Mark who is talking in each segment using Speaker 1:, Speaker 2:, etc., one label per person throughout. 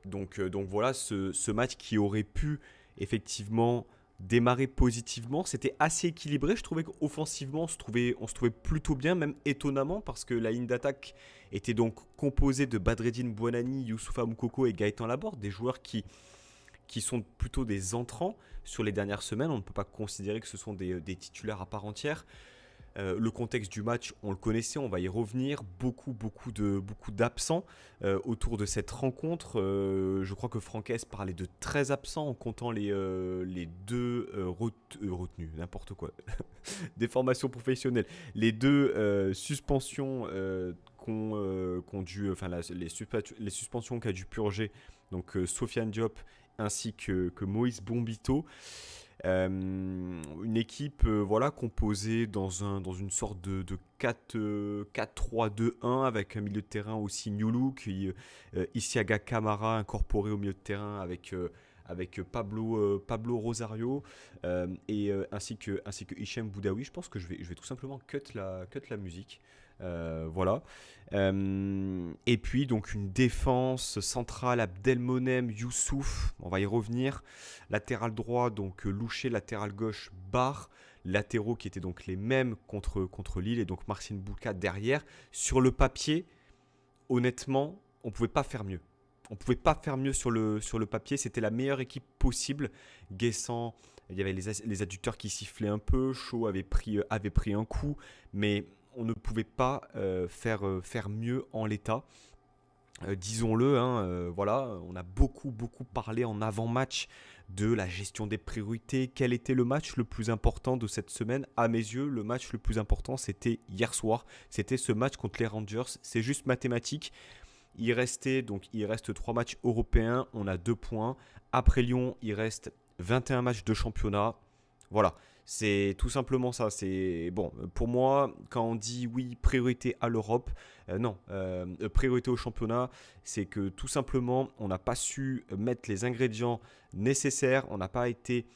Speaker 1: Donc voilà, ce match qui aurait pu effectivement démarrer positivement, c'était assez équilibré. Je trouvais qu'offensivement, on se trouvait plutôt bien, même étonnamment, parce que la ligne d'attaque était donc composée de Badreddine Bouanani, Youssoupha Moukoko et Gaëtan Laborde, des joueurs qui sont plutôt des entrants sur les dernières semaines. On ne peut pas considérer que ce sont des titulaires à part entière. Le contexte du match, on le connaissait, on va y revenir. Beaucoup d'absents autour de cette rencontre. Je crois que Francaise parlait de 13 absents en comptant les deux retenus, n'importe quoi. Des formations professionnelles. Les deux suspensions qu'ont dû, enfin les suspensions qu'a dû purger donc Sofiane Diop ainsi que Moïse Bombito. Une équipe voilà, composée dans une sorte de 4-3-2-1 avec un milieu de terrain aussi New Look, Isiaga Camara incorporé au milieu de terrain avec Pablo Rosario ainsi que Hichem Boudaoui. Je pense que je vais tout simplement cut la musique. Voilà. Et puis donc une défense centrale, Abdelmonem, Youssouf, on va y revenir. Latéral droit, donc Louché, latéral gauche, Barre. Latéraux qui étaient donc les mêmes contre Lille et donc Marcin Boulka derrière. Sur le papier, honnêtement, on ne pouvait pas faire mieux. On ne pouvait pas faire mieux sur le papier. C'était la meilleure équipe possible. Guessant, il y avait les adducteurs qui sifflaient un peu. Shaw avait pris un coup. Mais on ne pouvait pas faire mieux en l'état. Disons-le, hein, voilà, on a beaucoup parlé en avant-match de la gestion des priorités. Quel était le match le plus important de cette semaine? À mes yeux, le match le plus important, c'était hier soir. C'était ce match contre les Rangers. C'est juste mathématique. Il reste 3 matchs européens, on a 2 points. Après Lyon, il reste 21 matchs de championnat. Voilà, c'est tout simplement ça. C'est bon pour moi quand on dit oui priorité à l'Europe, non, priorité au championnat, c'est que tout simplement on n'a pas su mettre les ingrédients nécessaires, on n'a pas été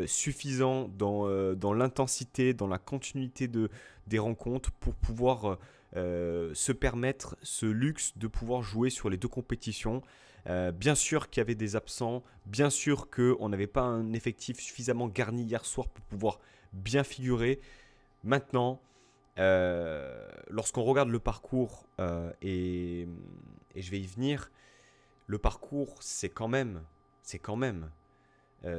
Speaker 1: suffisant dans l'intensité, dans la continuité des rencontres pour pouvoir se permettre ce luxe de pouvoir jouer sur les deux compétitions. Bien sûr qu'il y avait des absents, bien sûr qu'on n'avait pas un effectif suffisamment garni hier soir pour pouvoir bien figurer. Maintenant, lorsqu'on regarde le parcours, et je vais y venir, le parcours, c'est quand même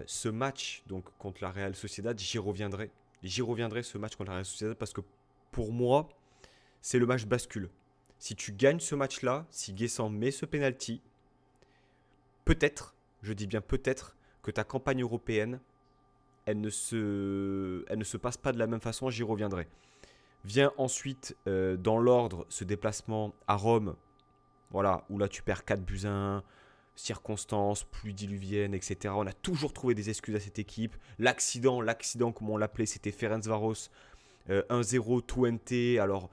Speaker 1: ce match donc contre la Real Sociedad, j'y reviendrai. J'y reviendrai ce match contre la Real Sociedad parce que pour moi, c'est le match bascule. Si tu gagnes ce match-là, si Guessant met ce penalty, peut-être, je dis bien peut-être, que ta campagne européenne, elle ne se passe pas de la même façon, j'y reviendrai. Vient ensuite, dans l'ordre, ce déplacement à Rome, voilà, où là tu perds 4 buts à 1, circonstances, pluie diluvienne, etc. On a toujours trouvé des excuses à cette équipe. L'accident comme on l'appelait, c'était Ferencváros, 1-0 Twente. Alors,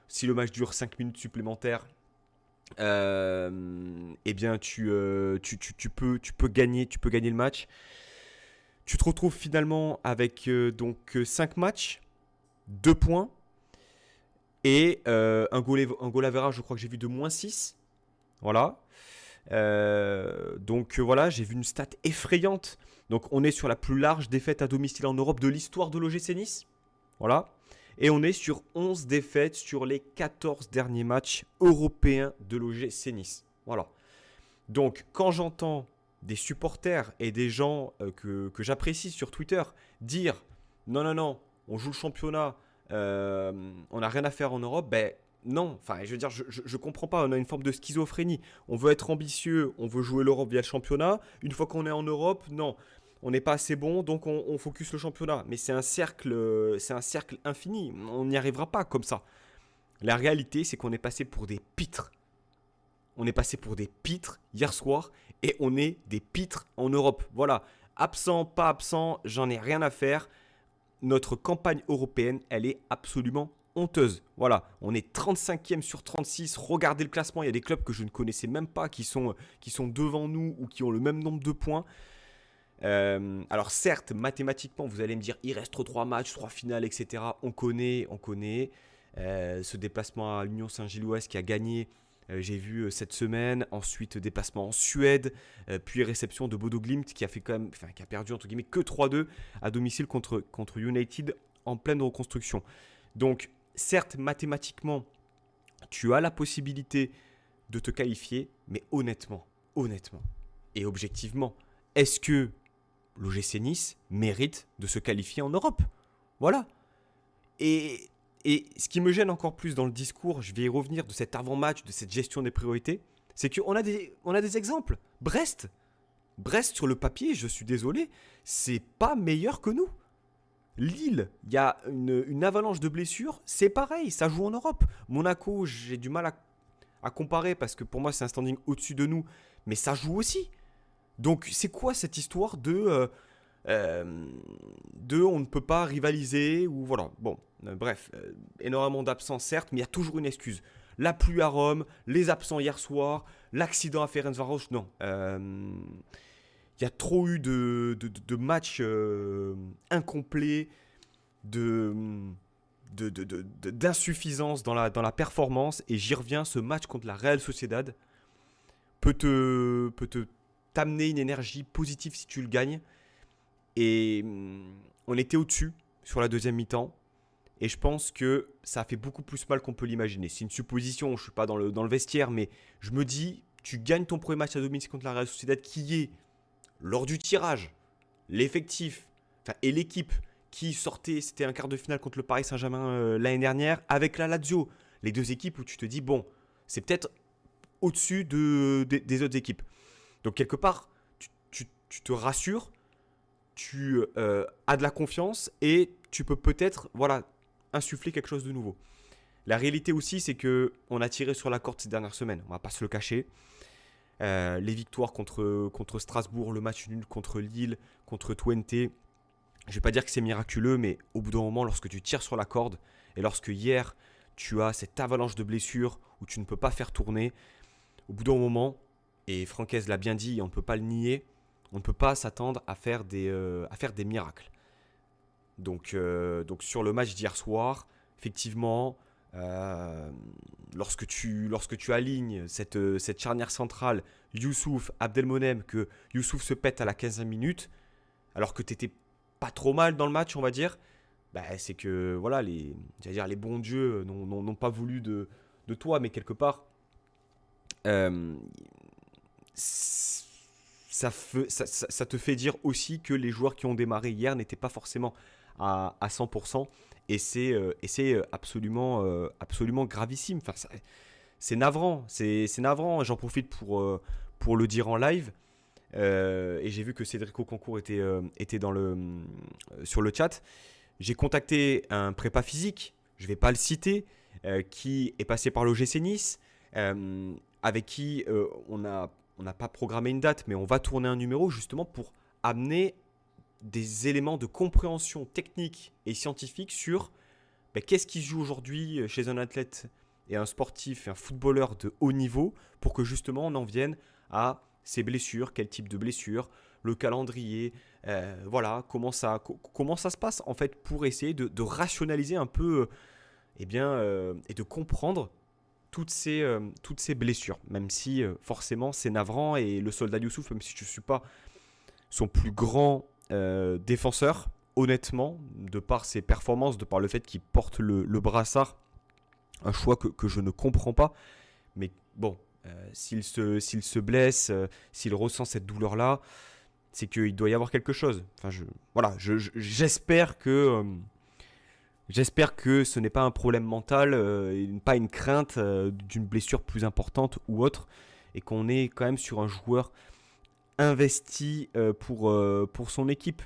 Speaker 1: si le match dure 5 minutes supplémentaires, eh bien tu peux gagner le match. Tu te retrouves finalement avec donc 5 matchs, 2 points et un goal average, je crois que j'ai vu de -6. Voilà. Donc voilà, j'ai vu une stat effrayante. Donc on est sur la plus large défaite à domicile en Europe de l'histoire de l'OGC Nice. Voilà. Et on est sur 11 défaites sur les 14 derniers matchs européens de l'OGC Nice. Voilà. Donc quand j'entends des supporters et des gens que j'apprécie sur Twitter dire non, non, non, on joue le championnat, on n'a rien à faire en Europe, ben non, enfin je veux dire, je comprends pas, on a une forme de schizophrénie. On veut être ambitieux, on veut jouer l'Europe via le championnat. Une fois qu'on est en Europe, non, on n'est pas assez bon, donc on focus le championnat. Mais c'est un cercle infini, on n'y arrivera pas comme ça. La réalité, c'est qu'on est passé pour des pitres. On est passé pour des pitres hier soir et on est des pitres en Europe. Voilà, absent, pas absent, j'en ai rien à faire. Notre campagne européenne, elle est absolument honteuse. Voilà, on est 35e sur 36. Regardez le classement, il y a des clubs que je ne connaissais même pas qui sont devant nous ou qui ont le même nombre de points. Alors certes, mathématiquement, vous allez me dire, il reste 3 matchs, 3 finales, etc. On connaît ce déplacement à l'Union Saint-Gilloise qui a gagné J'ai vu cette semaine, ensuite déplacement en Suède, puis réception de Bodo Glimt qui a fait quand même, enfin, qui a perdu entre guillemets que 3-2 à domicile contre United en pleine reconstruction. Donc, certes, mathématiquement, tu as la possibilité de te qualifier, mais honnêtement et objectivement, est-ce que l'OGC Nice mérite de se qualifier en Europe? Voilà. Et, et ce qui me gêne encore plus dans le discours, je vais y revenir, de cet avant-match, de cette gestion des priorités, c'est on a des exemples. Brest, sur le papier, je suis désolé, c'est pas meilleur que nous. Lille, il y a une avalanche de blessures, c'est pareil, ça joue en Europe. Monaco, j'ai du mal à comparer parce que pour moi c'est un standing au-dessus de nous, mais ça joue aussi. Donc c'est quoi cette histoire de on ne peut pas rivaliser ou voilà. Bon, bref, énormément d'absents certes, mais il y a toujours une excuse. La pluie à Rome, les absents hier soir, l'accident à Ferencváros, non. Il y a trop eu de matchs incomplets, de, d'insuffisance dans la performance. Et j'y reviens, ce match contre la Real Sociedad peut t'amener une énergie positive si tu le gagnes. Et on était au-dessus sur la deuxième mi-temps. Et je pense que ça a fait beaucoup plus mal qu'on peut l'imaginer. C'est une supposition, je ne suis pas dans le vestiaire, mais je me dis, tu gagnes ton premier match à domicile contre la Real Sociedad qui est, lors du tirage, l'effectif et l'équipe qui sortait, c'était un quart de finale contre le Paris Saint-Germain l'année dernière, avec la Lazio. Les deux équipes où tu te dis, bon, c'est peut-être au-dessus des autres équipes. Donc quelque part, tu te rassures, tu as de la confiance et tu peux peut-être insuffler quelque chose de nouveau. La réalité aussi, c'est qu'on a tiré sur la corde ces dernières semaines, on ne va pas se le cacher. Les victoires contre Strasbourg, le match nul contre Lille, contre Twente, je ne vais pas dire que c'est miraculeux, mais au bout d'un moment, lorsque tu tires sur la corde et lorsque hier, tu as cette avalanche de blessures où tu ne peux pas faire tourner, au bout d'un moment, et Francaise l'a bien dit, on ne peut pas le nier, on ne peut pas s'attendre à faire des miracles. Donc sur le match d'hier soir, effectivement, lorsque tu alignes cette charnière centrale, Youssouf, Abdelmonem, que Youssouf se pète à la 15e minute, alors que tu n'étais pas trop mal dans le match, on va dire, c'est que voilà, les bons dieux n'ont pas voulu de toi, mais quelque part, ça te fait dire aussi que les joueurs qui ont démarré hier n'étaient pas forcément à 100%. Et c'est absolument gravissime. Enfin, c'est navrant. C'est navrant. J'en profite pour le dire en live. Et j'ai vu que Cédric Oconcourt était sur le chat. J'ai contacté un prépa physique, je ne vais pas le citer, qui est passé par l'OGC Nice, avec qui on n'a pas programmé une date, mais on va tourner un numéro justement pour amener des éléments de compréhension technique et scientifique sur qu'est-ce qui se joue aujourd'hui chez un athlète et un sportif et un footballeur de haut niveau pour que justement on en vienne à ces blessures, quel type de blessures, le calendrier, comment ça se passe en fait pour essayer de rationaliser un peu et de comprendre toutes ces blessures, même si forcément c'est navrant et le soldat Youssouf, même si je ne suis pas son plus grand défenseur, honnêtement, de par ses performances, de par le fait qu'il porte le brassard, un choix que je ne comprends pas, mais bon, s'il se blesse, s'il ressent cette douleur-là, c'est qu'il doit y avoir quelque chose. Enfin, j'espère que ce n'est pas un problème mental, pas une crainte d'une blessure plus importante ou autre, et qu'on est quand même sur un joueur investi pour son équipe.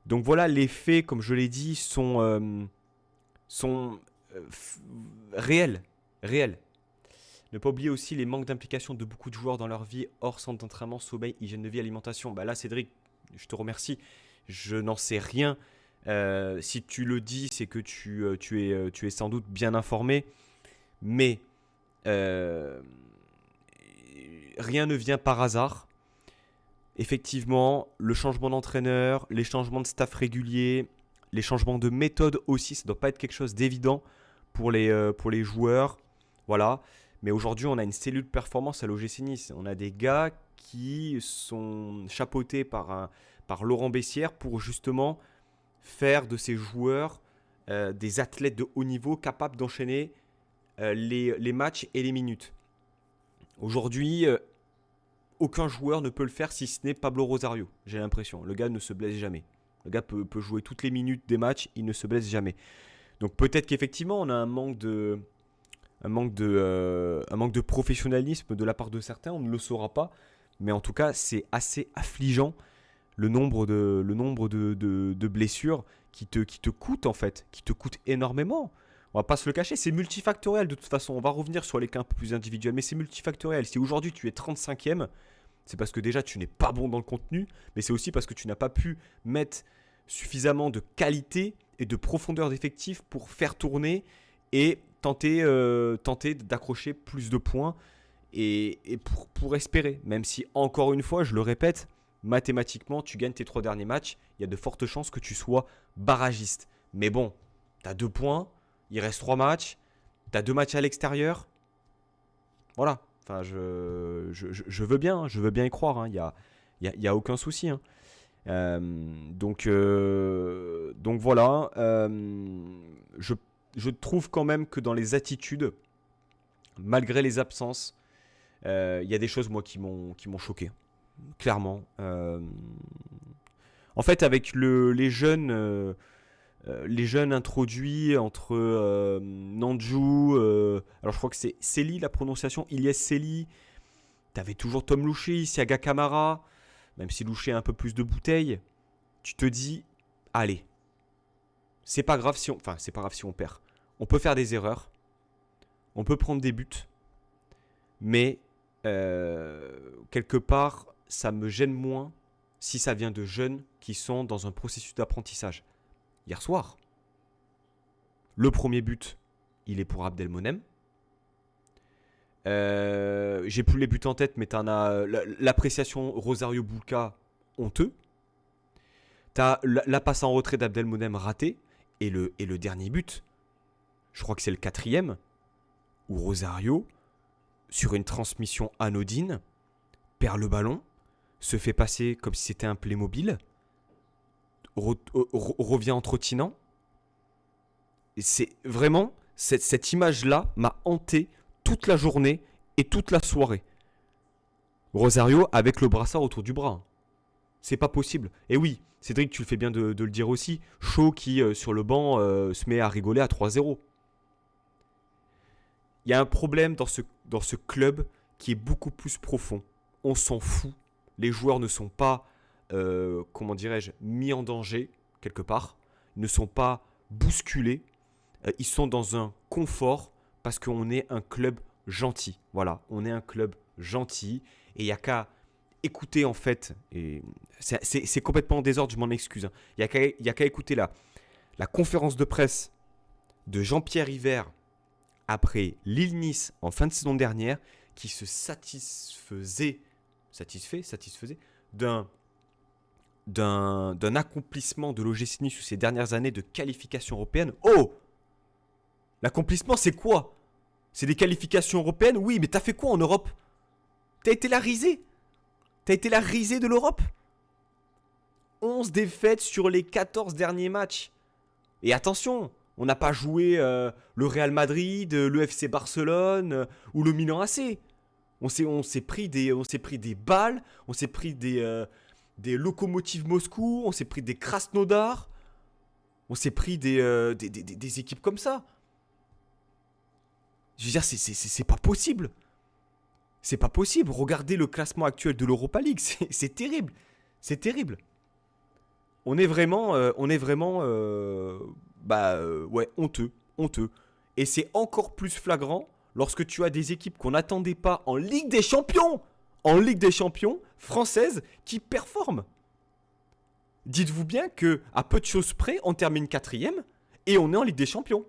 Speaker 1: Donc voilà, les faits, comme je l'ai dit, sont réels. Ne pas oublier aussi les manques d'implication de beaucoup de joueurs dans leur vie, hors centre d'entraînement, sommeil, hygiène de vie, alimentation. Là, Cédric, je te remercie. Je n'en sais rien. Si tu le dis, c'est que tu es sans doute bien informé. Mais rien ne vient par hasard. Effectivement, le changement d'entraîneur, les changements de staff réguliers, les changements de méthode aussi, ça ne doit pas être quelque chose d'évident pour les joueurs. Voilà. Mais aujourd'hui, on a une cellule de performance à l'OGC Nice. On a des gars qui sont chapeautés par Laurent Bessière pour justement faire de ces joueurs des athlètes de haut niveau capables d'enchaîner les matchs et les minutes. Aujourd'hui, aucun joueur ne peut le faire si ce n'est Pablo Rosario, j'ai l'impression. Le gars ne se blesse jamais. Le gars peut jouer toutes les minutes des matchs, il ne se blesse jamais. Donc peut-être qu'effectivement, on a un manque de professionnalisme de la part de certains, on ne le saura pas. Mais en tout cas, c'est assez affligeant le nombre de blessures qui te coûtent en fait, qui te coûtent énormément. On va pas se le cacher, c'est multifactoriel de toute façon. On va revenir sur les cas un peu plus individuels, mais c'est multifactoriel. Si aujourd'hui tu es 35e, c'est parce que déjà tu n'es pas bon dans le contenu, mais c'est aussi parce que tu n'as pas pu mettre suffisamment de qualité et de profondeur d'effectif pour faire tourner et tenter d'accrocher plus de points et pour espérer. Même si, encore une fois, je le répète, mathématiquement, tu gagnes tes 3 derniers matchs, il y a de fortes chances que tu sois barragiste. Mais bon, tu as 2 points, il reste 3 matchs, tu as 2 matchs à l'extérieur. Voilà, enfin, je veux bien, je veux bien y croire, hein. Il y a aucun souci, hein. Donc voilà, je trouve quand même que dans les attitudes, malgré les absences, il y a des choses moi qui m'ont choqué, clairement. En fait, avec les jeunes introduits entre Nanju, alors je crois que c'est Sely la prononciation, Ilyes Sely. T'avais toujours Tom Louchy, Siaga Camara. Même si Louchy a un peu plus de bouteilles, tu te dis, allez, c'est pas grave si on perd. On peut faire des erreurs, on peut prendre des buts, mais quelque part, ça me gêne moins si ça vient de jeunes qui sont dans un processus d'apprentissage. Hier soir, le premier but, il est pour Abdelmonem. J'ai plus les buts en tête, mais t'en as l'appréciation Rosario Bulka honteux. T'as la passe en retrait d'Abdelmonem ratée. Et le dernier but, je crois que c'est le 4e, où Rosario, sur une transmission anodine, perd le ballon, se fait passer comme si c'était un Playmobil, revient en trottinant. Et c'est vraiment, cette image-là m'a hanté toute la journée et toute la soirée. Rosario avec le brassard autour du bras. C'est pas possible. Et oui, Cédric, tu le fais bien de le dire aussi. Shaw qui, sur le banc, se met à rigoler à 3-0. Il y a un problème dans ce club qui est beaucoup plus profond. On s'en fout. Les joueurs ne sont pas, comment dirais-je, mis en danger, quelque part. Ils ne sont pas bousculés. Ils sont dans un confort parce qu'on est un club gentil. Voilà, on est un club gentil. Et il n'y a qu'à écouter, en fait, et c'est complètement en désordre, je m'en excuse. Il n'y a qu'à écouter la conférence de presse de Jean-Pierre Hiver après Lille-Nice en fin de saison dernière, qui se satisfaisait d'un accomplissement de l'OGC Nice sur ces dernières années de qualification européenne. Oh, l'accomplissement, c'est quoi? C'est des qualifications européennes? Oui, mais t'as fait quoi en Europe? T'as été la risée. T'as été la risée de l'Europe. 11 défaites sur les 14 derniers matchs. Et attention, on n'a pas joué le Real Madrid, le FC Barcelone ou le Milan AC. On s'est pris des balles, on s'est pris des Lokomotiv Moscou, on s'est pris des Krasnodar, on s'est pris des équipes comme ça. Je veux dire, c'est pas possible. C'est pas possible. Regardez le classement actuel de l'Europa League. C'est terrible. C'est terrible. On est vraiment ouais, honteux. Honteux. Et c'est encore plus flagrant lorsque tu as des équipes qu'on n'attendait pas en Ligue des Champions. En Ligue des Champions française qui performent. Dites-vous bien que à peu de choses près, on termine 4e et on est en Ligue des Champions.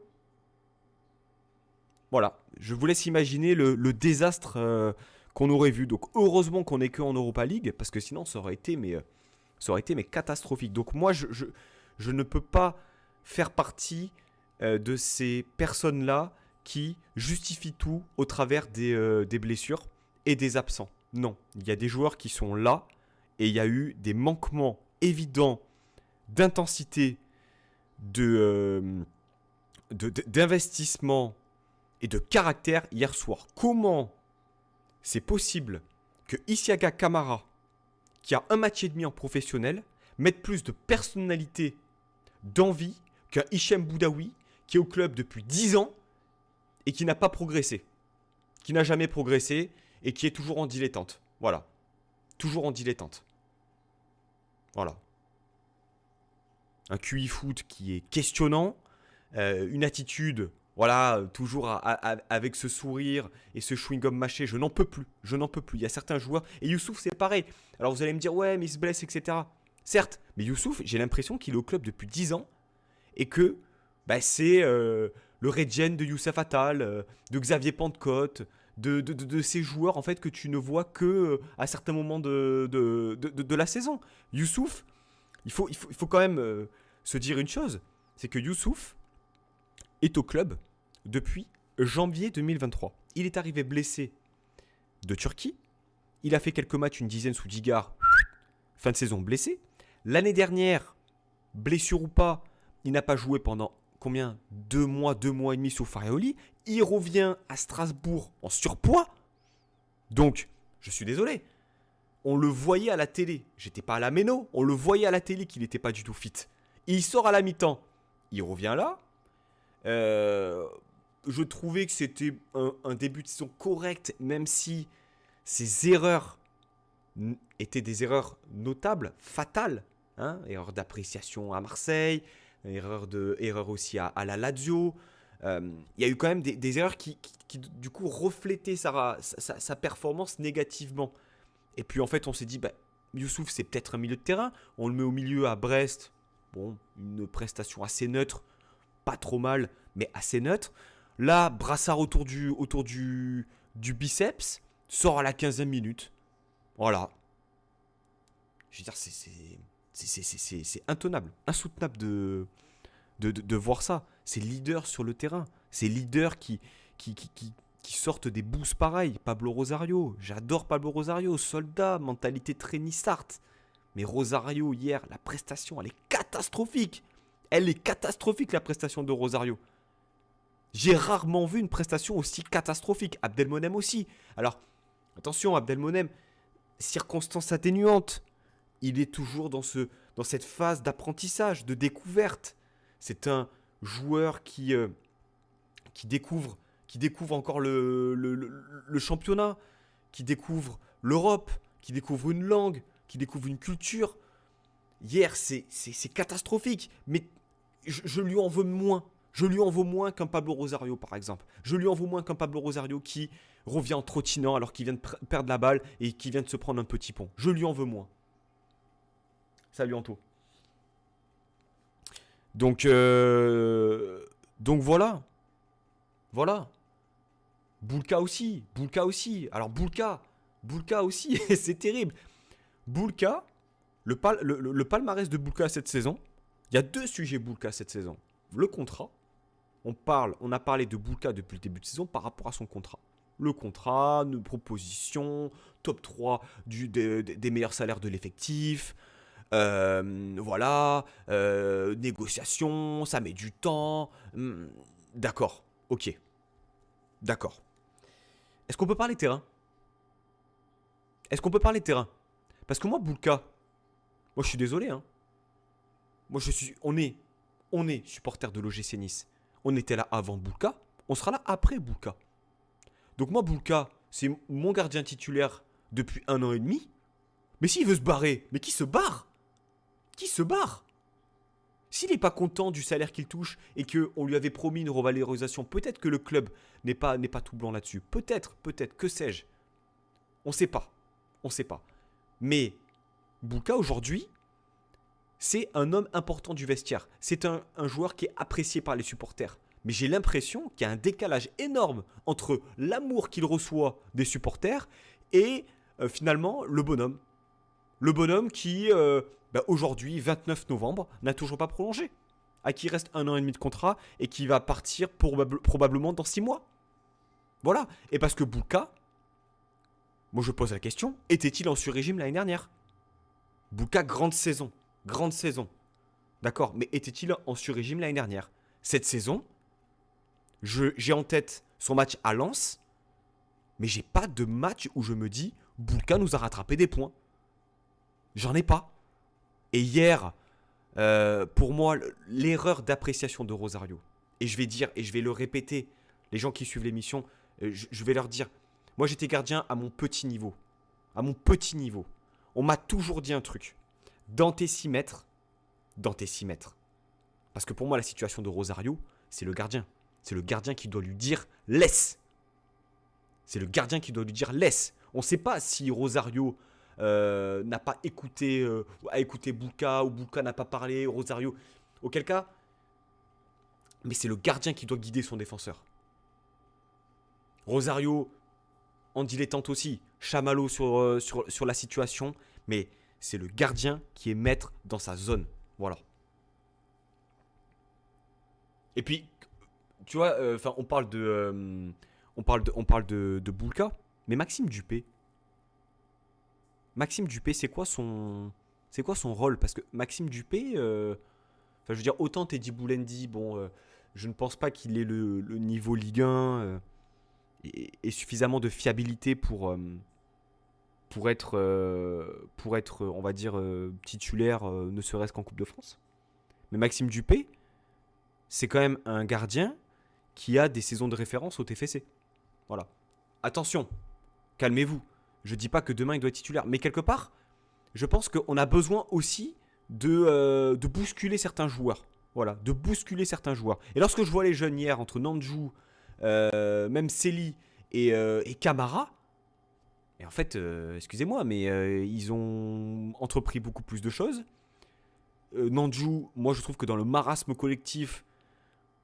Speaker 1: Voilà, je vous laisse imaginer le désastre qu'on aurait vu. Donc heureusement qu'on n'est qu'en Europa League, parce que sinon ça aurait été mais catastrophique. Donc moi, je ne peux pas faire partie de ces personnes-là qui justifie tout au travers des blessures et des absents. Non, il y a des joueurs qui sont là et il y a eu des manquements évidents d'intensité, d'investissement et de caractère hier soir. Comment c'est possible que Isiaka Kamara, qui a un match et demi en professionnel, mette plus de personnalité, d'envie qu'un Hichem Boudaoui qui est au club depuis 10 ans et qui n'a pas progressé, qui n'a jamais progressé et qui est toujours en dilettante. Voilà. Toujours en dilettante. Voilà. Un QI foot qui est questionnant, une attitude, voilà, toujours avec ce sourire et ce chewing-gum mâché, je n'en peux plus, je n'en peux plus. Il y a certains joueurs, et Youssouf c'est pareil. Alors vous allez me dire, ouais, mais il se blesse, etc. Certes, mais Youssouf, j'ai l'impression qu'il est au club depuis 10 ans et que c'est le regen de Youssef Attal, de Xavier Pentecôte, de ces joueurs en fait que tu ne vois que à certains moments de la saison. Youssouf, il faut quand même se dire une chose, c'est que Youssouf est au club depuis janvier 2023. Il est arrivé blessé de Turquie. Il a fait quelques matchs, une dizaine sous Digar. Fin de saison blessé. L'année dernière, blessure ou pas, il n'a pas joué pendant combien 2 mois et demi sous Farioli. Il revient à Strasbourg en surpoids. Donc, je suis désolé. On le voyait à la télé. J'étais pas à la méno. On le voyait à la télé qu'il n'était pas du tout fit. Il sort à la mi-temps. Il revient là. Je trouvais que c'était un début de saison correct, même si ses erreurs étaient des erreurs notables, fatales. Erreur d'appréciation à Marseille, erreur aussi à la Lazio. Il y a eu quand même des erreurs qui du coup reflétaient sa performance négativement. Et puis en fait on s'est dit, Youssouf c'est peut-être un milieu de terrain, on le met au milieu à Brest, bon, une prestation assez neutre, pas trop mal, mais assez neutre. Là, brassard autour du biceps, sort à la 15e minute. Voilà. Je veux dire, c'est intenable, insoutenable de voir ça. C'est leader sur le terrain. C'est leader qui sortent des boosts pareils. Pablo Rosario, j'adore Pablo Rosario, soldat, mentalité traînissarte. Mais Rosario, hier, la prestation, elle est catastrophique. Elle est catastrophique, la prestation de Rosario. J'ai rarement vu une prestation aussi catastrophique. Abdelmonem aussi. Alors, attention, Abdelmonem, circonstance atténuante. Il est toujours dans cette phase d'apprentissage, de découverte. C'est un joueur qui découvre encore le championnat, qui découvre l'Europe, qui découvre une langue, qui découvre une culture. Hier, c'est catastrophique, mais je lui en veux moins. Je lui en veux moins qu'un Pablo Rosario, par exemple. Je lui en veux moins qu'un Pablo Rosario qui revient en trottinant alors qu'il vient de perdre la balle et qui vient de se prendre un petit pont. Je lui en veux moins. Salut Anto. Donc voilà. Voilà. Boulka aussi. Alors Boulka aussi, c'est terrible. Boulka, le palmarès de Boulka cette saison, il y a 2 sujets Boulka cette saison. Le contrat. On a parlé de Boulka depuis le début de saison par rapport à son contrat. Le contrat, une proposition, top 3 des meilleurs salaires de l'effectif. Voilà, négociation, ça met du temps. D'accord, ok. D'accord. Est-ce qu'on peut parler terrain? Parce que moi, Boulka, moi je suis désolé. On est supporter de l'OGC Nice. On était là avant Boulka, on sera là après Boulka. Donc moi, Boulka, c'est mon gardien titulaire depuis 1 an et demi. Mais s'il veut se barrer, mais qui se barre? S'il n'est pas content du salaire qu'il touche et qu'on lui avait promis une revalorisation, peut-être que le club n'est pas tout blanc là-dessus. Peut-être, que sais-je. On ne sait pas. Mais Boulka, aujourd'hui, c'est un homme important du vestiaire. C'est un joueur qui est apprécié par les supporters. Mais j'ai l'impression qu'il y a un décalage énorme entre l'amour qu'il reçoit des supporters et finalement le bonhomme. Le bonhomme qui, aujourd'hui, 29 novembre, n'a toujours pas prolongé. à qui il reste 1 an et demi de contrat et qui va partir probablement dans 6 mois. Voilà. Et parce que Bouka, moi je pose la question, était-il en sur-régime l'année dernière? Bouka, grande saison. Grande saison. D'accord, mais était-il en sur-régime l'année dernière? Cette saison, j'ai en tête son match à Lens, mais j'ai pas de match où je me dis Bouka nous a rattrapé des points. J'en ai pas. Et hier, pour moi, l'erreur d'appréciation de Rosario, et je vais dire, et je vais le répéter, les gens qui suivent l'émission, je vais leur dire, moi j'étais gardien à mon petit niveau. À mon petit niveau. On m'a toujours dit un truc. Dans tes 6 mètres, dans tes 6 mètres. Parce que pour moi, la situation de Rosario, c'est le gardien. C'est le gardien qui doit lui dire laisse. C'est le gardien qui doit lui dire laisse. On ne sait pas si Rosario n'a pas écouté, a écouté Bouka ou Bouka n'a pas parlé, Rosario. Auquel cas, mais c'est le gardien qui doit guider son défenseur. Rosario, en dilettante aussi, chamallow sur la situation, mais c'est le gardien qui est maître dans sa zone. Voilà. Et puis, tu vois, on parle de Bouka, mais Maxime Dupé, c'est quoi son rôle? Parce que Maxime Dupé, je veux dire, autant Teddy Boulendi, bon, je ne pense pas qu'il ait le niveau Ligue 1 et suffisamment de fiabilité pour être, on va dire, titulaire, ne serait-ce qu'en Coupe de France. Mais Maxime Dupé, c'est quand même un gardien qui a des saisons de référence au TFC. Voilà. Attention, calmez-vous. Je ne dis pas que demain il doit être titulaire, mais quelque part, je pense qu'on a besoin aussi de bousculer certains joueurs. Voilà, de bousculer certains joueurs. Et lorsque je vois les jeunes hier, entre Nandjou, même Sely et Camara, et en fait, excusez-moi, mais ils ont entrepris beaucoup plus de choses. Nandjou, moi je trouve que dans le marasme collectif,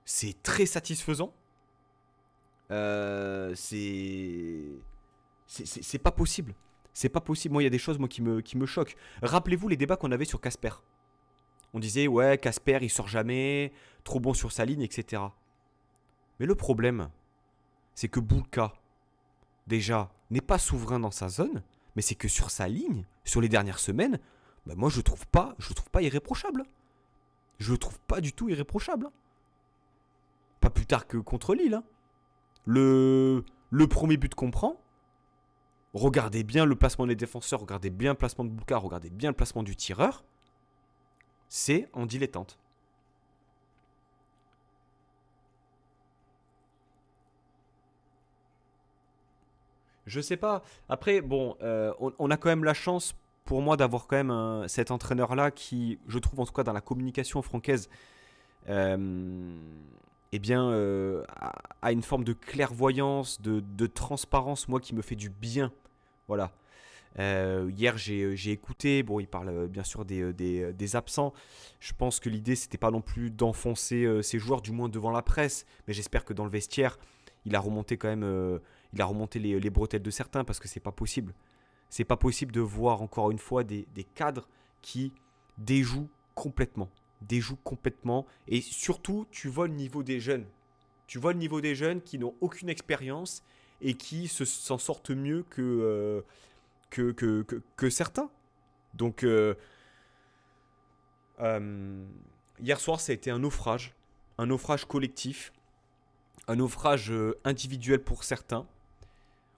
Speaker 1: c'est très satisfaisant. C'est pas possible. C'est pas possible. Moi, il y a des choses qui me choquent. Rappelez-vous les débats qu'on avait sur Casper. On disait, ouais, Casper, il sort jamais, trop bon sur sa ligne, etc. Mais le problème, c'est que Bouka, déjà, n'est pas souverain dans sa zone, mais c'est que sur sa ligne, sur les dernières semaines, bah moi, je le trouve pas irréprochable. Je le trouve pas du tout irréprochable. Pas plus tard que contre Lille. Hein. Le premier but qu'on prend, regardez bien le placement des défenseurs, regardez bien le placement de Bouka, regardez bien le placement du tireur. C'est en dilettante. Je sais pas. Après, bon, on a quand même la chance, pour moi, d'avoir quand même cet entraîneur-là qui, je trouve en tout cas dans la communication francaise, euh, eh bien, a une forme de clairvoyance, de transparence, moi, qui me fait du bien. Voilà. Hier, j'ai écouté. Bon, il parle bien sûr des absents. Je pense que l'idée, c'était pas non plus d'enfoncer ces joueurs, du moins devant la presse. Mais j'espère que dans le vestiaire, il a remonté quand même. Il a remonté les bretelles de certains parce que c'est pas possible. C'est pas possible de voir encore une fois des cadres qui déjouent complètement. Déjouent complètement. Et surtout, tu vois le niveau des jeunes. Tu vois le niveau des jeunes qui n'ont aucune expérience et qui s'en sortent mieux que certains. Donc, euh, hier soir, ça a été un naufrage collectif, un naufrage individuel pour certains.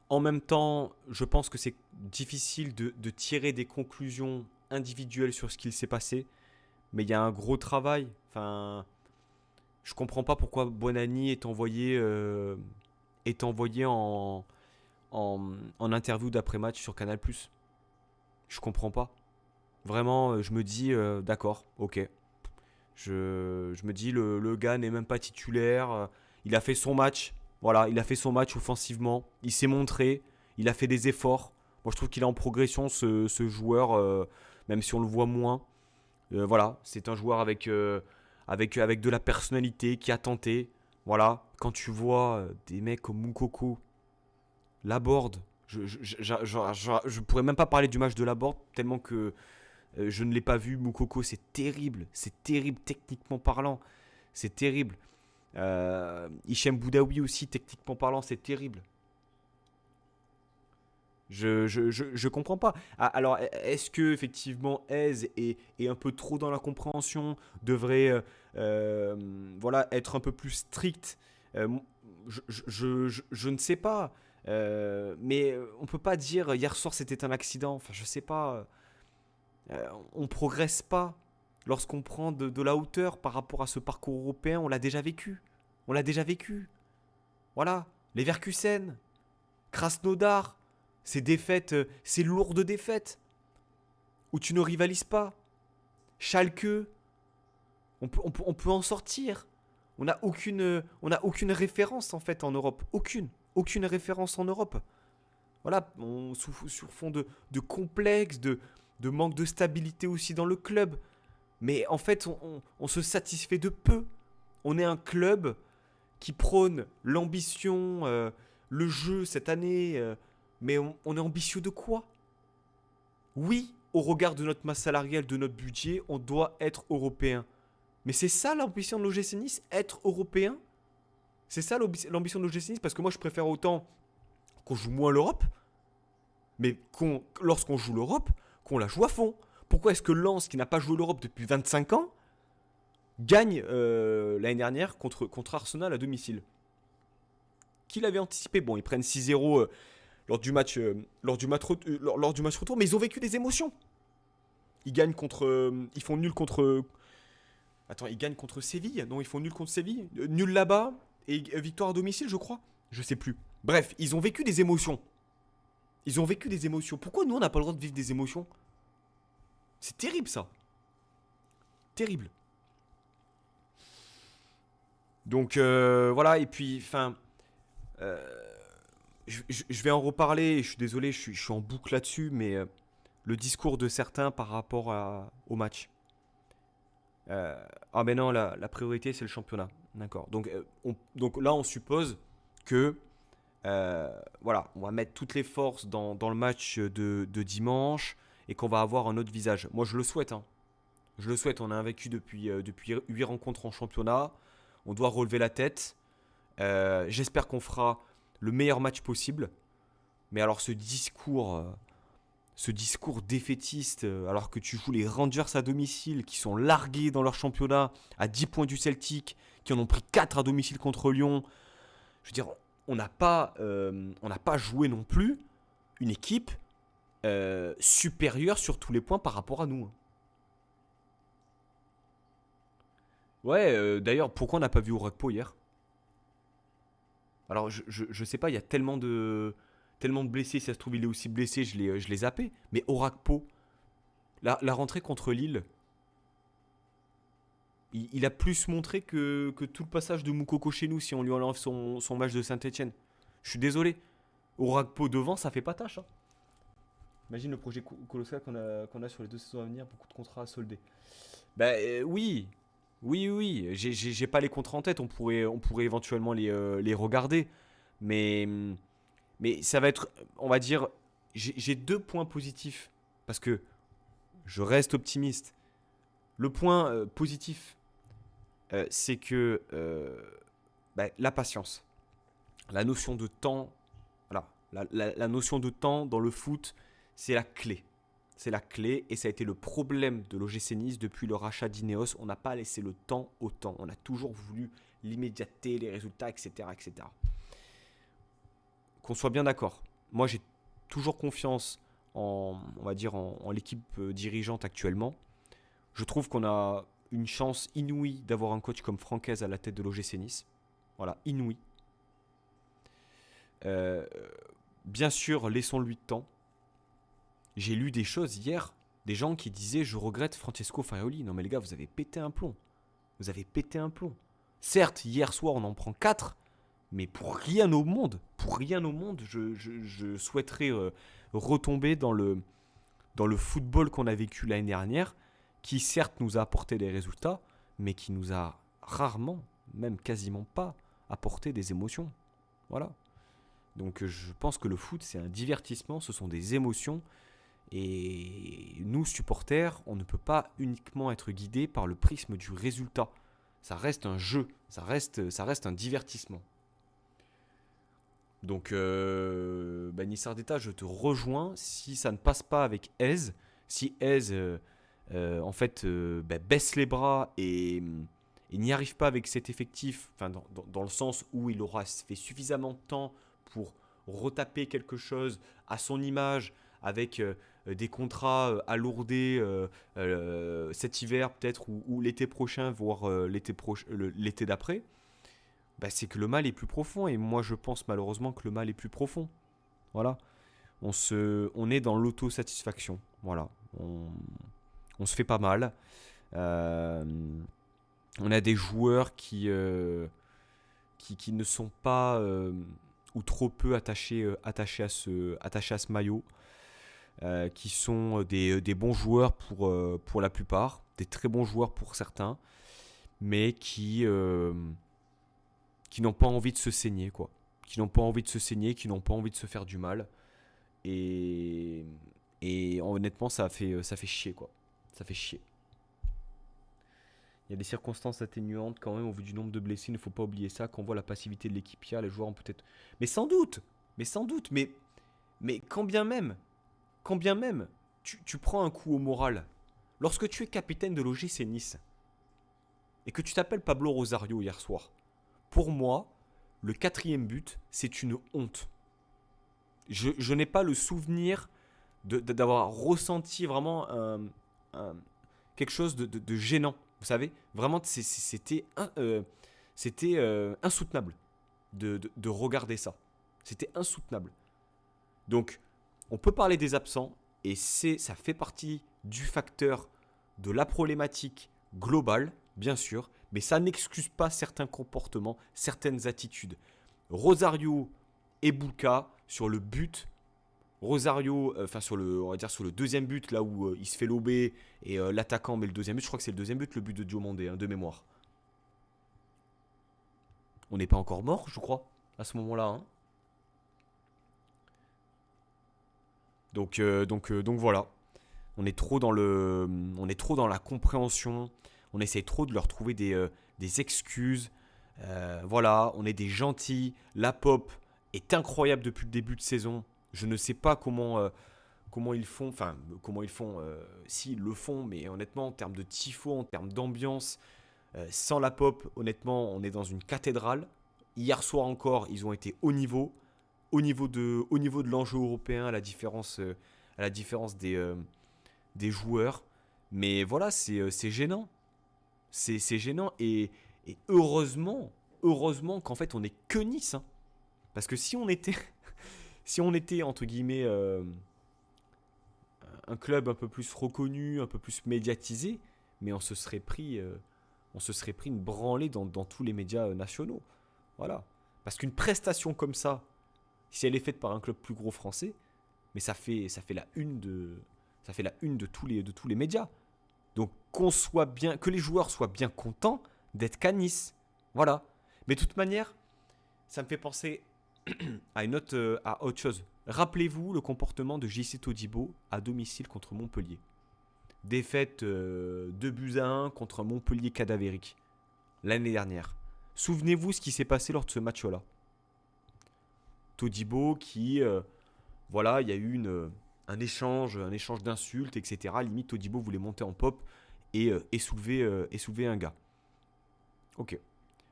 Speaker 1: En même temps, je pense que c'est difficile de tirer des conclusions individuelles sur ce qu'il s'est passé, mais il y a un gros travail. Enfin, je comprends pas pourquoi Bonani est envoyé en interview d'après-match sur Canal+. Je comprends pas. Vraiment, je me dis, d'accord, ok. Je me dis, le gars n'est même pas titulaire. Il a fait son match. Voilà, il a fait son match offensivement. Il s'est montré. Il a fait des efforts. Moi, je trouve qu'il est en progression, ce joueur, même si on le voit moins. Voilà, c'est un joueur avec de la personnalité qui a tenté. Voilà, quand tu vois des mecs comme Moukoko, Laborde, je pourrais même pas parler du match de Laborde tellement que Je ne l'ai pas vu, Moukoko, c'est terrible techniquement parlant, c'est terrible. Hichem Boudaoui aussi, techniquement parlant, c'est terrible. Je comprends pas. Ah, alors, est-ce que effectivement Eze est un peu trop dans la compréhension, devrait voilà, être un peu plus strict. Je ne sais pas. Mais on peut pas dire hier soir c'était un accident. Enfin, je sais pas. On progresse pas lorsqu'on prend de la hauteur par rapport à ce parcours européen. On l'a déjà vécu. On l'a déjà vécu. Voilà. Leverkusen, Krasnodar, ces défaites, ces lourdes défaites où tu ne rivalises pas. Schalke, on peut en sortir. On n'a aucune référence en fait en Europe. Aucune référence en Europe. Voilà, sur fond de complexe, de manque de stabilité aussi dans le club. Mais en fait, on se satisfait de peu. On est un club qui prône l'ambition, le jeu cette année. Mais on est ambitieux de quoi? Oui, au regard de notre masse salariale, de notre budget, on doit être européen. Mais c'est ça l'ambition de l'OGC Nice, être européen? C'est ça l'ambition de l'OGC Nice? Parce que moi, je préfère autant qu'on joue moins l'Europe, mais lorsqu'on joue l'Europe, qu'on la joue à fond. Pourquoi est-ce que Lens, qui n'a pas joué l'Europe depuis 25 ans, gagne l'année dernière contre Arsenal à domicile? Qui l'avait anticipé? Bon, ils prennent 6-0 lors du match retour, mais ils ont vécu des émotions. Ils font nul contre. Attends, ils gagnent contre Séville? Non, ils font nul contre Séville. Nul là-bas et victoire à domicile, je crois. Je sais plus. Bref, ils ont vécu des émotions. Ils ont vécu des émotions. Pourquoi nous, on n'a pas le droit de vivre des émotions? C'est terrible, ça. Terrible. Donc, voilà. Et puis, enfin, je vais en reparler. Je suis désolé, je suis en boucle là-dessus, mais le discours de certains par rapport au match. Ah mais non, la priorité c'est le championnat. D'accord. Donc là on suppose que voilà, on va mettre toutes les forces dans le match de dimanche et qu'on va avoir un autre visage. Moi je le souhaite. Hein. Je le souhaite. On a invaincu depuis 8 rencontres en championnat. On doit relever la tête. J'espère qu'on fera le meilleur match possible. Mais alors ce discours défaitiste, alors que tu joues les Rangers à domicile, qui sont largués dans leur championnat à 10 points du Celtic, qui en ont pris 4 à domicile contre Lyon. Je veux dire, on n'a pas joué non plus une équipe supérieure sur tous les points par rapport à nous. Ouais, d'ailleurs, pourquoi on n'a pas vu Orakpo hier? Alors, je sais pas, il y a tellement de blessés. Si ça se trouve, il est aussi blessé, je l'ai zappé. Mais Orakpo, la rentrée contre Lille, il a plus montré que tout le passage de Moukoko chez nous si on lui enlève son match de Saint-Etienne. Je suis désolé. Orakpo devant, ça fait pas tâche. Hein. Imagine le projet colossal qu'on a sur les 2 saisons à venir, beaucoup de contrats à solder. Bah oui, oui, oui, oui. J'ai pas les contrats en tête, on pourrait éventuellement les regarder. Mais, mais ça va être, on va dire, j'ai 2 points positifs. Parce que je reste optimiste. Le point positif, c'est que la patience, la notion de temps, voilà, la notion de temps dans le foot, c'est la clé. C'est la clé et ça a été le problème de l'OGC Nice depuis le rachat d'Ineos. On n'a pas laissé le temps au temps. On a toujours voulu l'immédiateté, les résultats, etc., etc. Qu'on soit bien d'accord. Moi, j'ai toujours confiance on va dire, en l'équipe dirigeante actuellement. Je trouve qu'on a une chance inouïe d'avoir un coach comme Francaise à la tête de l'OGC Nice. Voilà, inouï. Euh, Bien sûr, laissons-lui de temps. J'ai lu des choses hier, des gens qui disaient je regrette Francesco Farioli. Non mais les gars, vous avez pété un plomb. Vous avez pété un plomb. Certes, hier soir on en prend 4, mais pour rien au monde, je souhaiterais retomber dans le football qu'on a vécu l'année dernière, qui certes nous a apporté des résultats, mais qui nous a rarement, même quasiment pas, apporté des émotions. Voilà. Donc je pense que le foot c'est un divertissement, ce sont des émotions. Et nous, supporters, on ne peut pas uniquement être guidé par le prisme du résultat. Ça reste un jeu, ça reste un divertissement. Donc, Nissar d'État, je te rejoins. Si ça ne passe pas avec Eze, si Eze, en fait, baisse les bras et n'y arrive pas avec cet effectif, enfin, dans le sens où il aura fait suffisamment de temps pour retaper quelque chose à son image, avec des contrats alourdés cet hiver peut-être, ou l'été prochain, voire l'été d'après, bah, c'est que le mal est plus profond. Et moi, je pense malheureusement que le mal est plus profond. Voilà. On est dans l'autosatisfaction. Voilà. On se fait pas mal. Euh, on a des joueurs qui ne sont pas ou trop peu attachés à ce maillot. Qui sont des bons joueurs pour la plupart. Des très bons joueurs pour certains. Mais qui n'ont pas envie de se saigner, quoi. Qui n'ont pas envie de se saigner, qui n'ont pas envie de se faire du mal. Et, et honnêtement, ça fait chier, quoi. Ça fait chier. Il y a des circonstances atténuantes quand même au vu du nombre de blessés. Il ne faut pas oublier ça. Quand on voit la passivité de l'équipe hier, les joueurs ont peut-être. Mais sans doute. Mais sans doute. Mais quand bien même, tu prends un coup au moral. Lorsque tu es capitaine de l'OGC Nice et que tu t'appelles Pablo Rosario hier soir, pour moi, le quatrième but, c'est une honte. Je n'ai pas le souvenir d'avoir ressenti vraiment quelque chose de gênant. Vous savez, vraiment, c'était insoutenable de regarder ça. C'était insoutenable. Donc, on peut parler des absents, et ça fait partie du facteur de la problématique globale, bien sûr, mais ça n'excuse pas certains comportements, certaines attitudes. Rosario et Boulka sur le but. Rosario, enfin on va dire sur le deuxième but, là où il se fait lober et l'attaquant met le deuxième but. Je crois que c'est le deuxième but, le but de Diomandé, hein, de mémoire. On n'est pas encore mort, je crois, à ce moment-là. Hein. Donc voilà. On est trop dans la compréhension. On essaie trop de leur trouver des excuses. Voilà, on est des gentils. La pop est incroyable depuis le début de saison. Je ne sais pas comment ils font. Enfin, comment ils font. S'ils le font, mais honnêtement, en termes de tifo, en termes d'ambiance, sans la pop, honnêtement, on est dans une cathédrale. Hier soir encore, ils ont été au niveau. Au niveau de l'enjeu européen, à la différence des joueurs. Mais voilà, c'est gênant. C'est gênant. Et heureusement qu'en fait, on n'est que Nice. Hein. Parce que si on était entre guillemets, un club un peu plus reconnu, un peu plus médiatisé, mais on se serait pris une branlée dans tous les médias nationaux. Voilà. Parce qu'une prestation comme si elle est faite par un club plus gros français, mais ça fait la une de tous les médias. Donc que les joueurs soient bien contents d'être qu'à Nice. Voilà. Mais de toute manière, ça me fait penser à autre chose. Rappelez-vous le comportement de JC Todibo à domicile contre Montpellier. Défaite 2-1 contre un Montpellier cadavérique l'année dernière. Souvenez-vous ce qui s'est passé lors de ce match-là. Todibo qui, voilà, il y a eu un échange d'insultes, etc. Limite, Todibo voulait monter en pop et soulever un gars. Ok.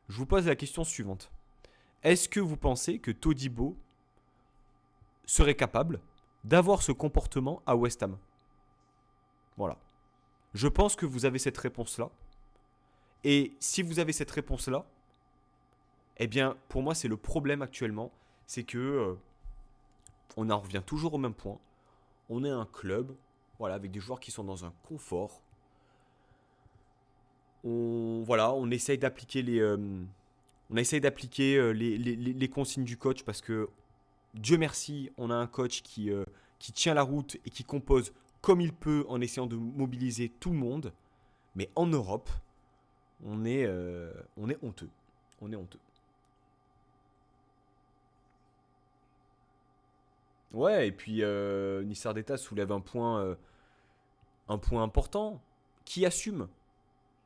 Speaker 1: Je vous pose la question suivante. Est-ce que vous pensez que Todibo serait capable d'avoir ce comportement à West Ham? Voilà. Je pense que vous avez cette réponse-là. Et si vous avez cette réponse-là, eh bien, pour moi, c'est le problème actuellement. C'est que on en revient toujours au même point. On est un club, voilà, avec des joueurs qui sont dans un confort. On essaye d'appliquer les consignes du coach parce que Dieu merci, on a un coach qui tient la route et qui compose comme il peut en essayant de mobiliser tout le monde. Mais en Europe, on est honteux. On est honteux. Ouais, et puis Nissar d'État soulève un point un point important, qui assume?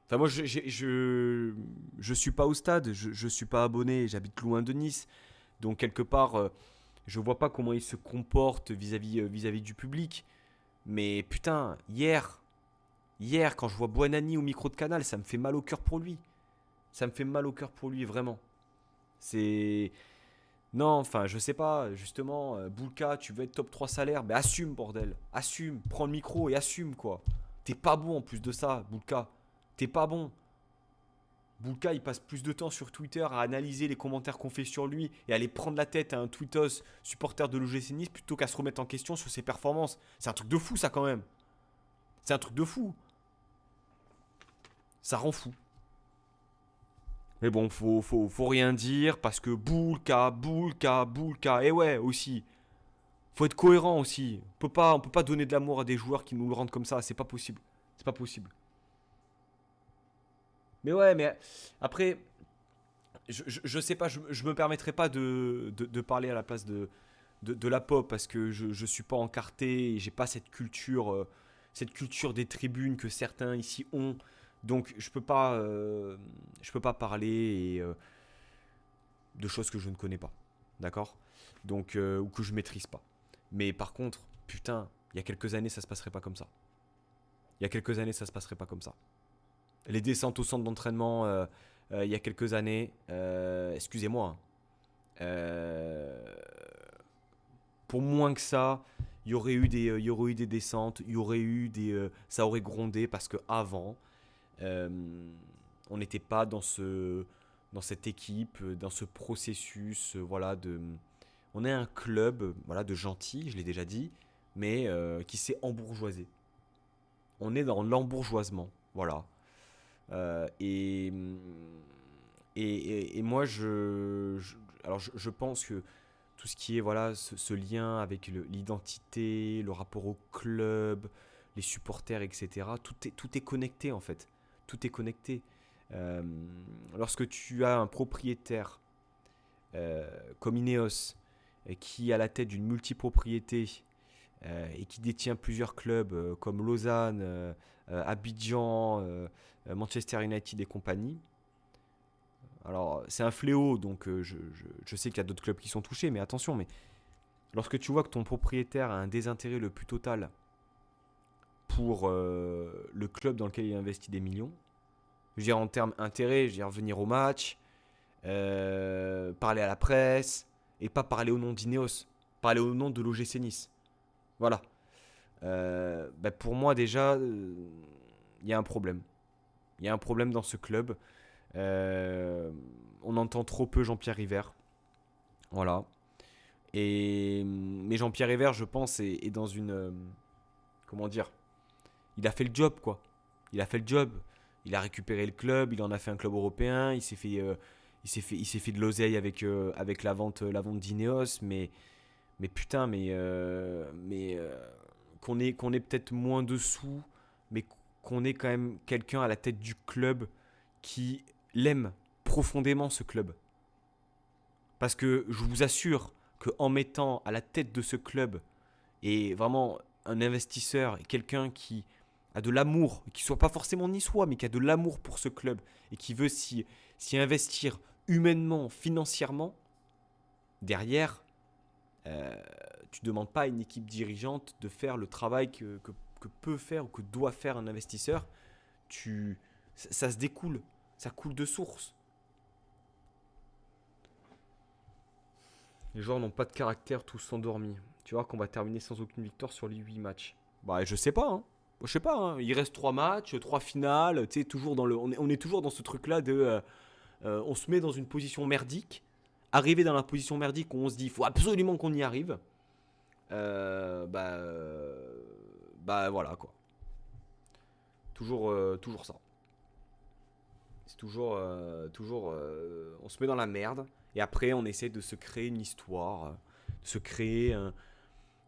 Speaker 1: Enfin, moi, je suis pas au stade, je suis pas abonné, j'habite loin de Nice. Donc, quelque part, je vois pas comment il se comporte vis-à-vis du public. Mais putain, hier, quand je vois Buonanni au micro de Canal, ça me fait mal au cœur pour lui. Ça me fait mal au cœur pour lui, vraiment. C'est. Non, enfin, je sais pas, justement, Boulka, tu veux être top 3 salaire, mais assume, bordel. Assume, prends le micro et assume, quoi. T'es pas bon en plus de ça, Boulka. T'es pas bon. Boulka, il passe plus de temps sur Twitter à analyser les commentaires qu'on fait sur lui et à aller prendre la tête à un tweetos supporter de l'OGC Nice plutôt qu'à se remettre en question sur ses performances. C'est un truc de fou, ça, quand même. C'est un truc de fou. Ça rend fou. Mais bon, faut rien dire parce que Boulka. Et ouais, aussi. Faut être cohérent aussi. On peut pas donner de l'amour à des joueurs qui nous le rendent comme ça. C'est pas possible. C'est pas possible. Mais ouais, mais après, je sais pas, je me permettrai pas de parler à la place de la pop parce que je suis pas encarté et j'ai pas cette culture des tribunes que certains ici ont. Donc je peux pas parler de choses que je ne connais pas. D'accord. Donc, ou que je maîtrise pas. Mais par contre, putain, il y a quelques années, ça se passerait pas comme ça. Il y a quelques années, ça se passerait pas comme ça. Les descentes au centre d'entraînement, il y a quelques années, excusez-moi, hein, pour moins que ça, il y aurait eu des descentes, ça aurait grondé parce que avant, euh, on n'était pas dans cette équipe, dans ce processus, voilà, on est un club, voilà, de gentils, je l'ai déjà dit, mais qui s'est embourgeoisé. On est dans l'embourgeoisement, voilà. Et, et moi, alors je pense que tout ce qui est voilà, ce lien avec l'identité, le rapport au club, les supporters, etc., tout est connecté en fait. Tout est connecté. Euh, Lorsque tu as un propriétaire comme Ineos qui est à la tête d'une multipropriété et qui détient plusieurs clubs comme Lausanne, Abidjan, Manchester United et compagnie. Alors, c'est un fléau, donc je sais qu'il y a d'autres clubs qui sont touchés, mais attention, mais lorsque tu vois que ton propriétaire a un désintérêt le plus total pour le club dans lequel il investit des millions, je veux dire en termes intérêt, je veux dire venir au match, parler à la presse, et pas parler au nom d'Ineos, parler au nom de l'OGC Nice. Voilà. Bah pour moi déjà, il y a un problème. Il y a un problème dans ce club. Euh, on entend trop peu Jean-Pierre River. Voilà. Mais Jean-Pierre River, je pense, est dans une... comment dire? Il a fait le job, quoi. Il a fait le job. Il a récupéré le club, il en a fait un club européen, il s'est fait de l'oseille avec la vente d'Ineos, mais putain, qu'on ait peut-être moins de sous, mais qu'on ait quand même quelqu'un à la tête du club qui l'aime profondément ce club. Parce que je vous assure qu'en mettant à la tête de ce club et vraiment un investisseur, quelqu'un qui a de l'amour, qui soit pas forcément niçois, mais qui a de l'amour pour ce club et qui veut s'y investir humainement, financièrement, derrière, euh, tu ne demandes pas à une équipe dirigeante de faire le travail que peut faire ou que doit faire un investisseur. Ça se découle, ça coule de source. Les joueurs n'ont pas de caractère, tous s'endormis. Tu vois qu'on va terminer sans aucune victoire sur les 8 matchs. Bah, je sais pas, hein. Je sais pas, hein. Il reste 3 matchs, 3 finales. Tu sais, on est toujours dans ce truc-là de. On se met dans une position merdique. Arrivé dans la position merdique où on se dit, il faut absolument qu'on y arrive. Bah voilà quoi. Toujours ça. C'est toujours, on se met dans la merde et après on essaie de se créer une histoire, de se créer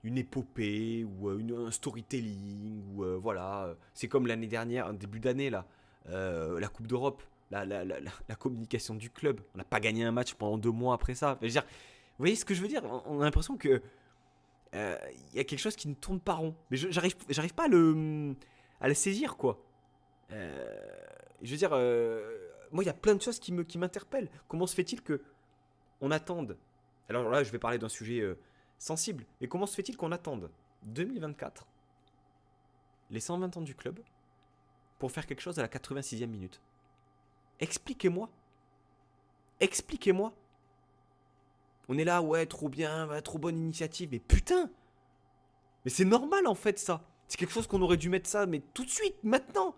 Speaker 1: une épopée ou un storytelling ou voilà. C'est comme l'année dernière, un début d'année là, la Coupe d'Europe, la communication du club. On n'a pas gagné un match pendant 2 mois après ça. Je veux dire, vous voyez ce que je veux dire? On a l'impression que il y a quelque chose qui ne tourne pas rond. Mais j'arrive pas à le saisir, quoi. Je veux dire, moi, il y a plein de choses qui m'interpellent. Comment se fait-il que on attende. Alors là, je vais parler d'un sujet sensible. Mais comment se fait-il qu'on attende 2024, les 120 ans du club, pour faire quelque chose à la 86e minute? Expliquez-moi. Expliquez-moi. On est là, ouais, trop bien, ouais, trop bonne initiative. Mais putain, mais c'est normal en fait ça. C'est quelque chose qu'on aurait dû mettre ça, mais tout de suite, maintenant.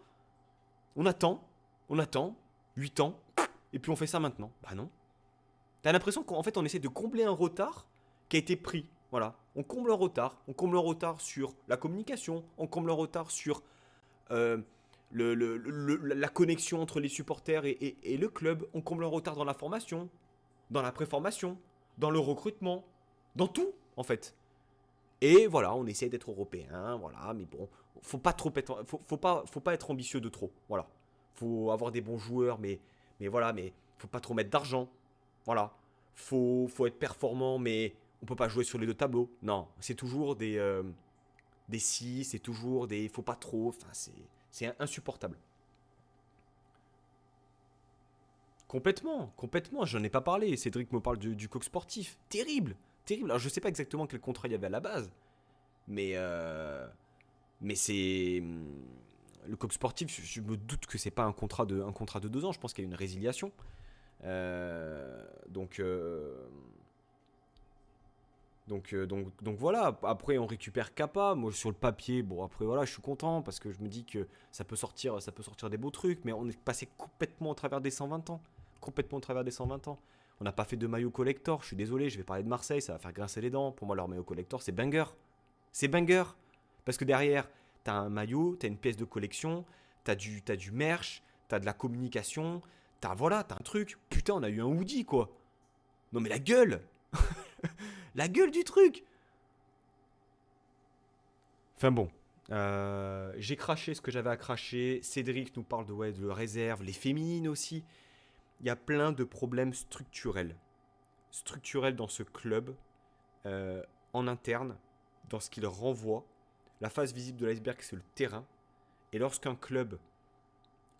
Speaker 1: On attend, 8 ans, et puis on fait ça maintenant. Bah non. T'as l'impression qu'en fait on essaie de combler un retard qui a été pris. Voilà. On comble un retard sur la communication, on comble un retard sur euh, la connexion entre les supporters et le club, on comble un retard dans la formation, dans la préformation, dans le recrutement, dans tout en fait. Et voilà, on essaie d'être européen, voilà, mais bon, faut pas trop être, faut pas être ambitieux de trop, voilà. Faut avoir des bons joueurs, mais voilà, mais faut pas trop mettre d'argent, voilà. Faut être performant, mais on peut pas jouer sur les deux tableaux. Non, c'est toujours des si, c'est toujours des, faut pas trop, enfin c'est insupportable. Complètement, complètement, j'en ai pas parlé. Cédric me parle du coq sportif, terrible, terrible. Alors je sais pas exactement quel contrat il y avait à la base, mais mais c'est le coq sportif. Je me doute que c'est pas un contrat de 2 ans. Je pense qu'il y a une résiliation. Donc, donc voilà. Après, on récupère Kappa. Moi, sur le papier, bon, après voilà, je suis content parce que je me dis que ça peut sortir des beaux trucs. Mais on est passé complètement au travers des 120 ans, complètement au travers des 120 ans. On n'a pas fait de maillot collector. Je suis désolé. Je vais parler de Marseille. Ça va faire grincer les dents. Pour moi, leur maillot collector, c'est banger. C'est banger. Parce que derrière, t'as un maillot, t'as une pièce de collection, t'as du merch, t'as de la communication, voilà, t'as un truc. Putain, on a eu un hoodie, quoi. Non mais la gueule. La gueule du truc. Enfin bon. J'ai craché ce que j'avais à cracher. Cédric nous parle ouais, de réserve, les féminines aussi. Il y a plein de problèmes structurels. Structurels dans ce club, en interne, dans ce qu'il renvoie. La face visible de l'iceberg, c'est le terrain. Et lorsqu'un club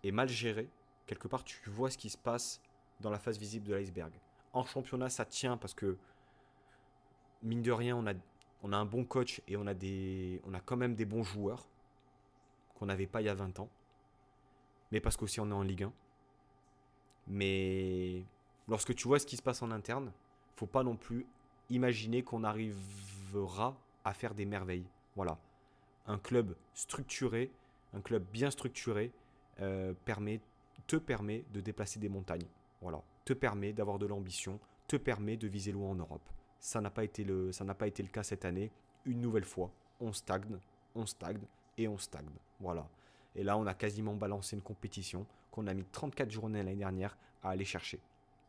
Speaker 1: est mal géré, quelque part, tu vois ce qui se passe dans la face visible de l'iceberg. En championnat, ça tient parce que, mine de rien, on a un bon coach et on a quand même des bons joueurs qu'on n'avait pas il y a 20 ans. Mais parce qu'aussi, on est en Ligue 1. Mais lorsque tu vois ce qui se passe en interne, faut pas non plus imaginer qu'on arrivera à faire des merveilles. Voilà. Un club structuré, un club bien structuré, permet, te permet de déplacer des montagnes. Voilà. Te permet d'avoir de l'ambition, te permet de viser loin en Europe. Ça n'a pas été le cas cette année. Une nouvelle fois, on stagne et on stagne. Voilà. Et là, on a quasiment balancé une compétition qu'on a mis 34 journées l'année dernière à aller chercher.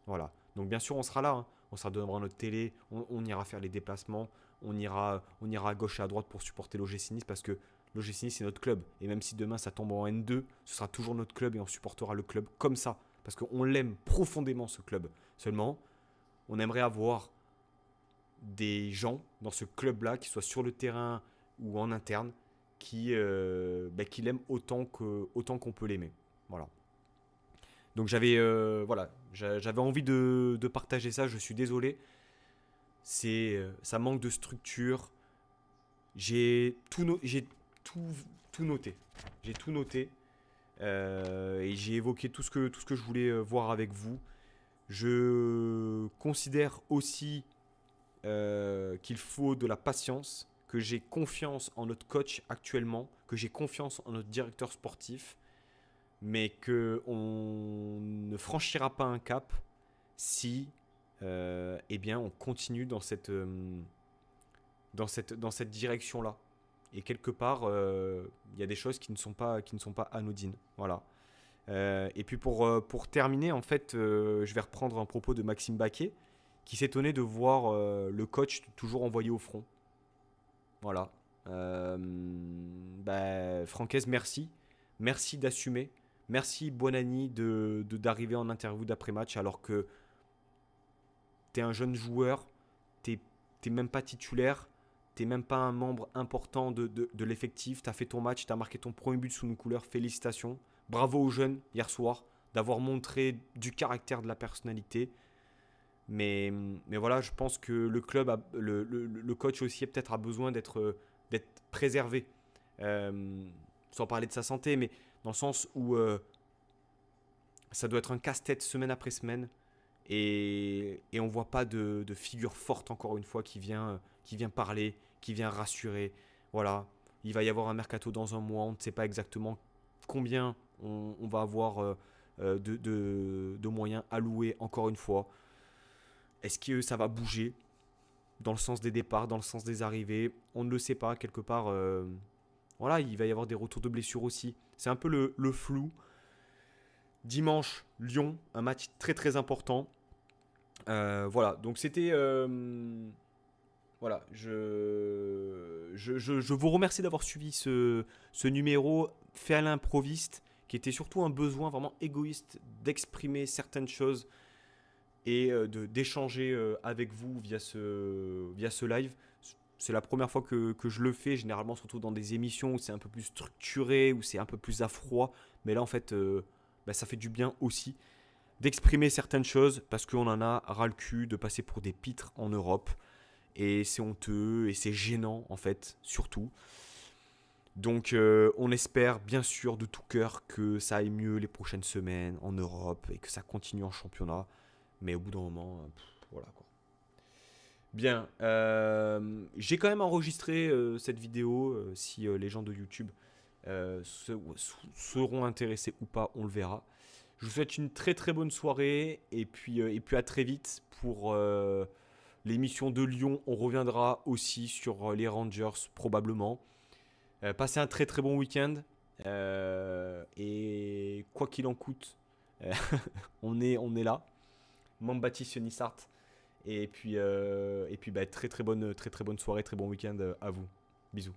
Speaker 1: Voilà. Donc bien sûr, on sera là. Hein. On sera devant notre télé, on ira faire les déplacements, on ira à gauche et à droite pour supporter l'OGC Nice parce que l'OGC Nice c'est notre club. Et même si demain ça tombe en N2, ce sera toujours notre club et on supportera le club comme ça. Parce qu'on l'aime profondément ce club. Seulement, on aimerait avoir des gens dans ce club-là, qui soient sur le terrain ou en interne, qui l'aiment autant qu'on peut l'aimer. Voilà. Donc j'avais envie de partager ça. Je suis désolé. Ça manque de structure. J'ai tout, j'ai tout, tout noté. J'ai tout noté et j'ai évoqué tout ce que je voulais voir avec vous. Je considère aussi qu'il faut de la patience, que j'ai confiance en notre coach actuellement, que j'ai confiance en notre directeur sportif, mais que on ne franchira pas un cap si eh bien on continue dans cette direction-là. Et quelque part, il y a des choses qui ne sont pas anodines. Voilà. Et puis pour terminer, en fait, je vais reprendre un propos de Maxime Baquet, qui s'étonnait de voir le coach toujours envoyé au front. Voilà. Francaise, merci. Merci d'assumer. Merci Bonani d'arriver en interview d'après-match alors que t'es un jeune joueur, t'es même pas titulaire, t'es même pas un membre important de l'effectif. T'as fait ton match, t'as marqué ton premier but sous nos couleurs. Félicitations. Bravo aux jeunes hier soir d'avoir montré du caractère, de la personnalité. Mais voilà, je pense que le club, le coach aussi, peut-être a besoin d'être préservé. Euh, Sans parler de sa santé, mais dans le sens où ça doit être un casse-tête semaine après semaine. Et on ne voit pas de figure forte, encore une fois, qui vient parler, qui vient rassurer. Voilà, il va y avoir un mercato dans un mois, on ne sait pas exactement combien on va avoir de moyens alloués, encore une fois. Est-ce que ça va bouger dans le sens des départs, dans le sens des arrivées? On ne le sait pas, quelque part. Voilà, il va y avoir des retours de blessures aussi. C'est un peu le flou. Dimanche, Lyon, un match très très important. Voilà, donc c'était. Voilà, je vous remercie d'avoir suivi ce numéro fait à l'improviste, qui était surtout un besoin vraiment égoïste d'exprimer certaines choses et d'échanger avec vous via ce live. C'est la première fois que je le fais, généralement surtout dans des émissions où c'est un peu plus structuré, où c'est un peu plus à froid. Mais là, en fait, bah, ça fait du bien aussi d'exprimer certaines choses parce qu'on en a ras le cul de passer pour des pitres en Europe. Et c'est honteux et c'est gênant, en fait, surtout. Donc, on espère bien sûr de tout cœur que ça aille mieux les prochaines semaines en Europe et que ça continue en championnat. Mais au bout d'un moment, voilà quoi. Bien, j'ai quand même enregistré cette vidéo. Si les gens de YouTube seront intéressés ou pas, on le verra. Je vous souhaite une très très bonne soirée et puis à très vite pour l'émission de Lyon. On reviendra aussi sur les Rangers probablement. Passez un très très bon week-end et quoi qu'il en coûte, euh, on est là. Mambati Sionisart. Et puis bah, très très bonne soirée, très bon week-end à vous. Bisous.